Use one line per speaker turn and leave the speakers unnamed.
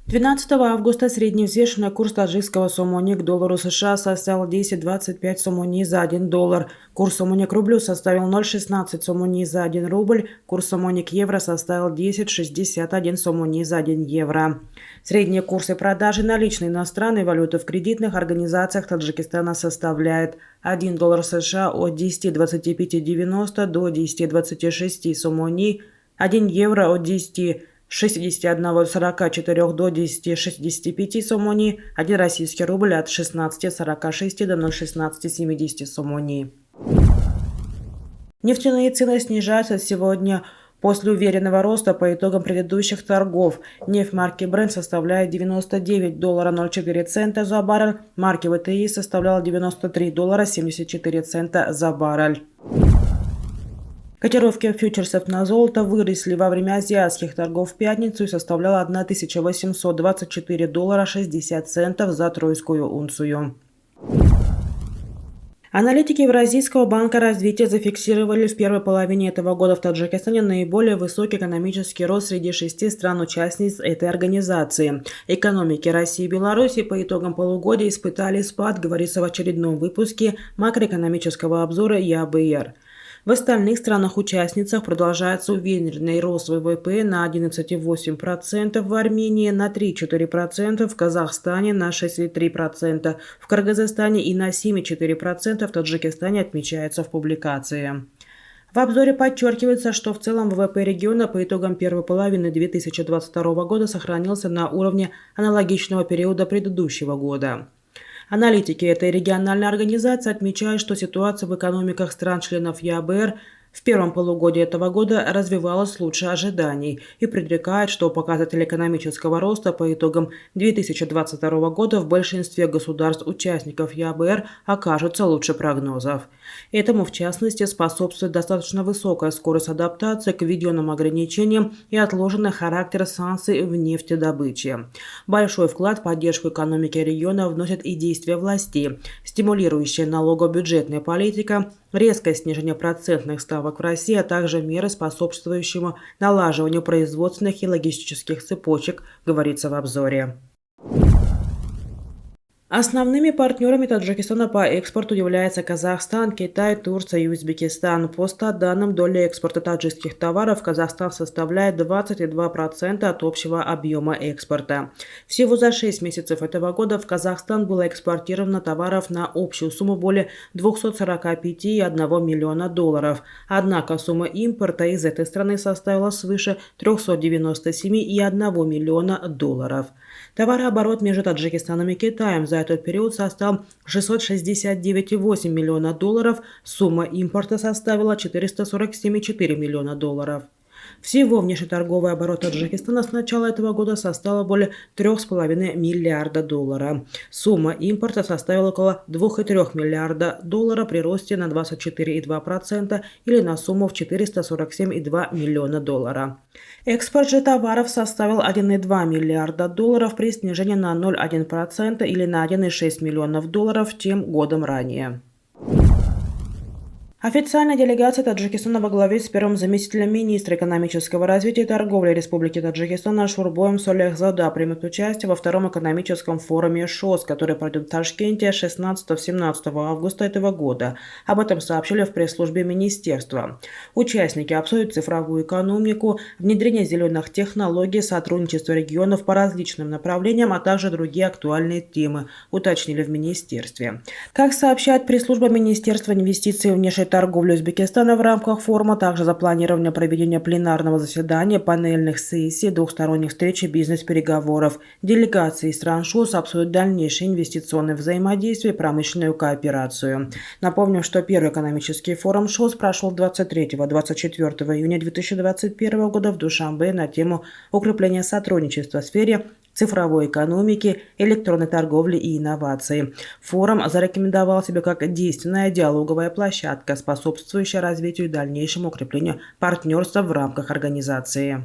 12 августа средний взвешенный курс таджикского сомони к доллару США составил 10,25 сомони за 1 доллар. Курс сомони к рублю составил 0,16 сомони за 1 рубль. Курс сомони к евро составил 10,61 сомони за 1 евро. Средние курсы продажи наличной иностранной валюты в кредитных организациях Таджикистана составляет 1 доллар США от 10,2590 до 10,26 сомони, 1 евро от 10,6144 до 10,65 сомони, 1 российский рубль от 16,46 до 0,1670 сомони. Нефтяные цены снижаются сегодня после уверенного роста по итогам предыдущих торгов. Нефть марки Brent составляет $99.04 за баррель, марки ВТИ составляла $93.74 за баррель. Котировки фьючерсов на золото выросли во время азиатских торгов в пятницу и составляла $1824.60 за тройскую унцию. Аналитики Евразийского банка развития зафиксировали в первой половине этого года в Таджикистане наиболее высокий экономический рост среди 6 стран-участниц этой организации. Экономики России и Беларуси по итогам полугодия испытали спад, говорится в очередном выпуске макроэкономического обзора ЯБР. В остальных странах-участницах продолжается уверенный рост ВВП на 11,8%, в Армении на 3,4%, в Казахстане на 6,3%, в Кыргызстане и на 7,4%, в Таджикистане отмечается в публикации. В обзоре подчеркивается, что в целом ВВП региона по итогам первой половины 2022 года сохранился на уровне аналогичного периода предыдущего года. Аналитики этой региональной организации отмечают, что ситуация в экономиках стран-членов ЯБР в первом полугодии этого года развивалась лучше ожиданий и предрекает, что показатели экономического роста по итогам 2022 года в большинстве государств-участников ЯБР окажутся лучше прогнозов. Этому, в частности, способствует достаточно высокая скорость адаптации к введенным ограничениям и отложенный характер санкций в нефтедобыче. Большой вклад в поддержку экономики региона вносят и действия властей, стимулирующая налого-бюджетная политика, резкое снижение процентных ставок в России, а также меры, способствующие налаживанию производственных и логистических цепочек, говорится в обзоре. Основными партнерами Таджикистана по экспорту являются Казахстан, Китай, Турция и Узбекистан. По статданным, доля экспорта таджикских товаров в Казахстан составляет 22% от общего объема экспорта. Всего за 6 месяцев этого года в Казахстан было экспортировано товаров на общую сумму более $245,1 миллиона. Однако сумма импорта из этой страны составила свыше $397,1 миллиона. Товарооборот между Таджикистаном и Китаем за этот период составил $669,8 миллиона, сумма импорта составила $447,4 миллиона. Всего внешнеторговый оборот Таджикистана с начала этого года составил более $3,5 миллиарда. Сумма импорта составила около $2,3 миллиарда при росте на 24,2% или на сумму в $447,2 миллиона. Экспорт же товаров составил $1,2 миллиарда при снижении на 0,1% или на $1,6 миллионов чем годом ранее. Официальная делегация Таджикистана во главе с первым заместителем министра экономического развития и торговли Республики Таджикистан Шурбоем Солехзада примет участие во втором экономическом форуме ШОС, который пройдет в Ташкенте 16-17 августа этого года. Об этом сообщили в пресс-службе министерства. Участники обсудят цифровую экономику, внедрение зеленых технологий, сотрудничество регионов по различным направлениям, а также другие актуальные темы, уточнили в министерстве. Как сообщает пресс-служба Министерства инвестиций и внешней торговли Узбекистана, в рамках форума также запланировано проведение пленарного заседания, панельных сессий, двухсторонних встреч и бизнес-переговоров. Делегации стран ШОС обсудят дальнейшее инвестиционное взаимодействие и промышленную кооперацию. Напомним, что первый экономический форум ШОС прошел 23-24 июня 2021 года в Душанбе на тему укрепления сотрудничества в сфере цифровой экономики, электронной торговли и инноваций. Форум зарекомендовал себя как действенная диалоговая площадка, способствующая развитию и дальнейшему укреплению партнерства в рамках организации.